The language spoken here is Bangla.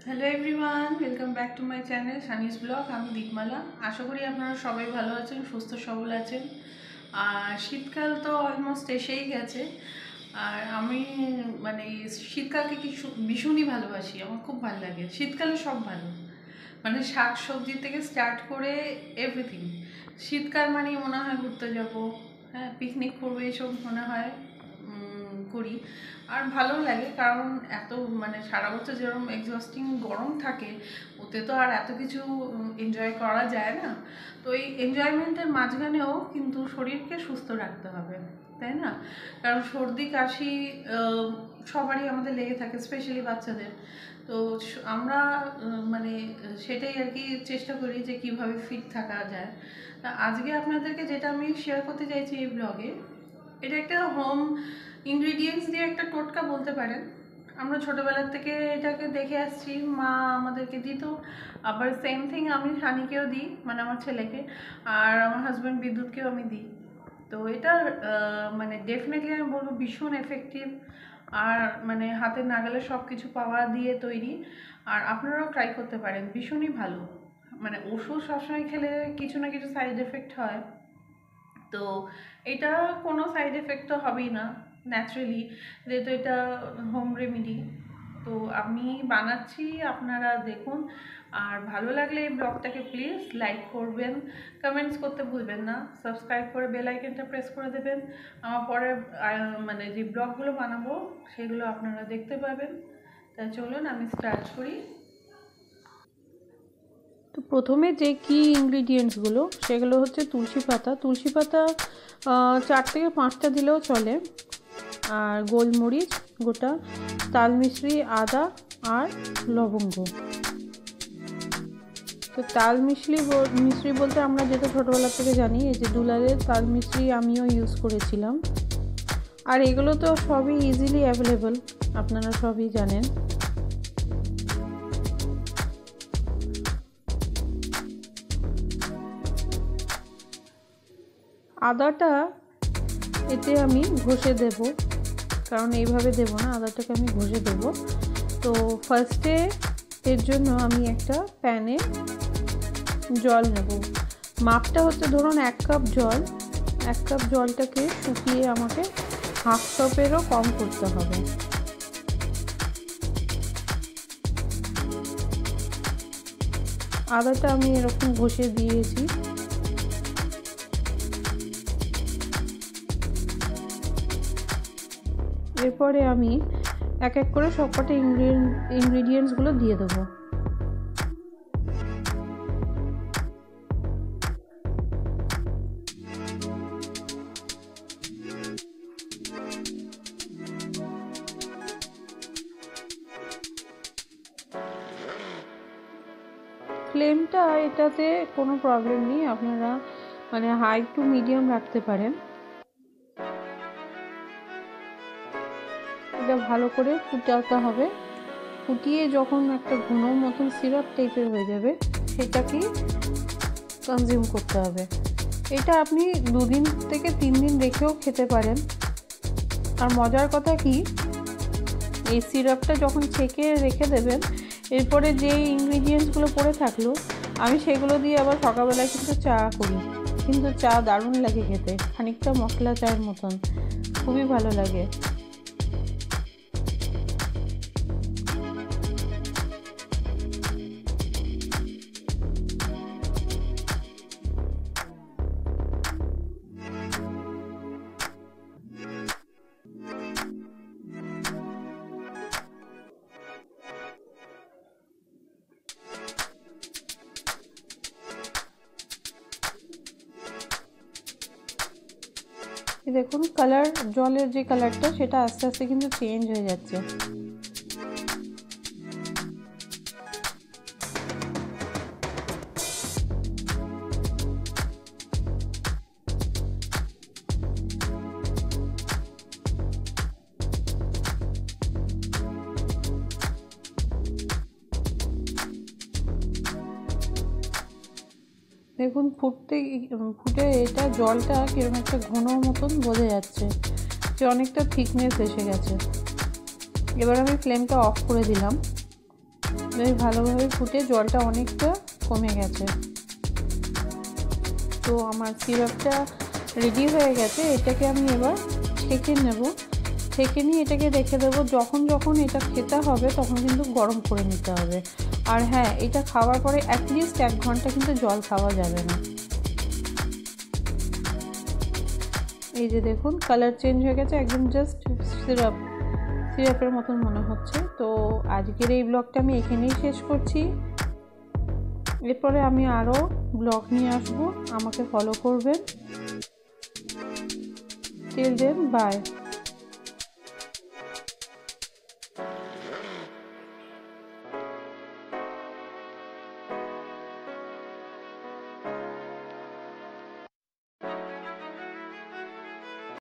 Hello everyone, welcome back to my channel Sunny's blog. আমি দীপমালা। আশা করি আপনারা সবাই ভালো আছেন, সুস্থ সবল আছেন। আর শীতকাল তো অলমোস্ট এসেই গেছে। আর আমি শীতকালকে ভীষণই ভালোবাসি। আমার খুব ভালো লাগে শীতকালে, সব ভালো, শাক সবজি থেকে স্টার্ট করে এভরিথিং। শীতকাল মানেই মনে হয় ঘুরতে যাব, হ্যাঁ, পিকনিক করবো, এইসব মনে হয় করি। আর ভালো লাগে, কারণ এত সারা বছর যেরকম এক্সস্টিং গরম থাকে, ওতে তো আর এত কিছু এনজয় করা যায় না। তো এই এনজয়মেন্টের মাঝখানেও কিন্তু শরীরকে সুস্থ রাখতে হবে, তাই না? কারণ সর্দি কাশি সবারই আমাদের লেগে থাকে, স্পেশালি বাচ্চাদের। তো আমরা সেটাই আর কি চেষ্টা করি যে কিভাবে ফিট থাকা যায়। তা আজকে আপনাদেরকে যেটা আমি শেয়ার করতে চাইছি এই ব্লগে, এটা একটা হোম ইনগ্রিডিয়েন্টস দিয়ে একটা টোটকা বলতে পারেন। আমরা ছোটোবেলার থেকে এটাকে দেখে আসছি, মা আমাদেরকে দিত। আবার সেম থিং আমি সানিকেও দিই, আমার ছেলেকে, আর আমার হাজব্যান্ড বিদ্যুৎকেও আমি দিই। তো এটা ডেফিনেটলি আমি বলবো ভীষণ এফেক্টিভ, আর হাতের নাগালে সব কিছু পাওয়া দিয়ে তৈরি। আর আপনারাও ট্রাই করতে পারেন, ভীষণই ভালো। ওষুধ সবসময় খেলে কিছু না কিছু সাইড এফেক্ট হয়, তো এটা কোনো সাইড এফেক্ট তো হবেই না ন্যাচারালি, যেহেতু এটা হোম রেমেডি। তো আমি বানাচ্ছি, আপনারা দেখুন। আর ভালো লাগলে এই ব্লগটাকে প্লিজ লাইক করবেন, কমেন্টস করতে ভুলবেন না, সাবস্ক্রাইব করে বেল আইকনটা প্রেস করে দেবেন। আমার পরে যে ব্লগগুলো বানাবো সেগুলো আপনারা দেখতে পাবেন। তাই চলুন আমি স্টার্ট করি। তো প্রথমে যে কি ইনগ্রিডিয়েন্টসগুলো, সেগুলো হচ্ছে তুলসী পাতা। 4 থেকে 5টা দিলেও চলে। আর গোলমরিচ গোটা, তাল মিশ্রি, আদা আর লবঙ্গ। তো তাল মিশ্রি বলতে আমরা যেটা ছোটোবেলা থেকে জানি, এই যে দুলালের তাল মিশ্রি আমিও ইউজ করেছিলাম। আর এগুলো তো সবই ইজিলি অ্যাভেলেবল, আপনারা সবই জানেন। আদাটা এতে আমি ঘষে দেব, কারণ এইভাবে দেব না, আদাটাকে আমি ঘষে দেব। তো ফার্স্টে এর জন্য আমি একটা প্যানে জল নেব। মাপটা হচ্ছে ধরুন 1 কাপ জল। 1 কাপ জলটাকে শুকিয়ে আমাকে 1/2 কাপেরও কম করতে হবে। আদাটা আমি এরকম ঘষে দিয়েছি। এরপরে আমি এক এক করে সবকটা ইনগ্রিডিয়েন্টসগুলো দিয়ে দেবো। ফ্লেমটা এটাতে কোনো প্রবলেম নেই, আপনারা হাই টু মিডিয়াম রাখতে পারেন। এটা ভালো করে ফুটাতে হবে। ফুটিয়ে যখন একটা ঘন মতন সিরাপ টাইপের হয়ে যাবে, সেটাকেই কনজিউম করতে হবে। এটা আপনি 2 দিন থেকে 3 দিন রেখেও খেতে পারেন। আর মজার কথা কি, এই সিরাপটা যখন ছেঁকে রেখে দেবেন, এরপরে যে ইনগ্রিডিয়েন্টসগুলো পড়ে থাকলো, আমি সেগুলো দিয়ে আবার সকালবেলায় কিন্তু চা করি, কিন্তু চা দারুণ লাগে খেতে, খানিকটা মশলা চায়ের মতন, খুবই ভালো লাগে। দেখুন কালার, জলের যে কালারটা, সেটা আস্তে আস্তে কিন্তু চেঞ্জ হয়ে যাচ্ছে। দেখুন ফুটে এটা জলটা কিরকম একটা ঘন মতন বোঝা যাচ্ছে যে অনেকটা থিকনেস এসে গেছে। এবার আমি ফ্লেমটা অফ করে দিলাম। বেশ ভালোভাবে ফুটে জলটা অনেকটা কমে গেছে। তো আমার সিরাপটা রেডি হয়ে গেছে। এটাকে আমি এবার ছেঁকে নেব। ছেঁকে নিয়ে এটাকে রেখে দেবো। যখন যখন এটা খেতে হবে তখন কিন্তু গরম করে নিতে হবে। আর হ্যাঁ, এটা খাওয়ার পরে অ্যাটলিস্ট 1 ঘন্টা কিন্তু জল খাওয়া যাবে না। এই যে দেখুন কালার চেঞ্জ হয়ে গেছে, একদম জাস্ট সিরাপের মতন মনে হচ্ছে। তো আজকের এই ব্লগটা আমি এখানেই শেষ করছি। এরপরে আমি আরও ব্লগ নিয়ে আসবো, আমাকে ফলো করবেন। Till then by.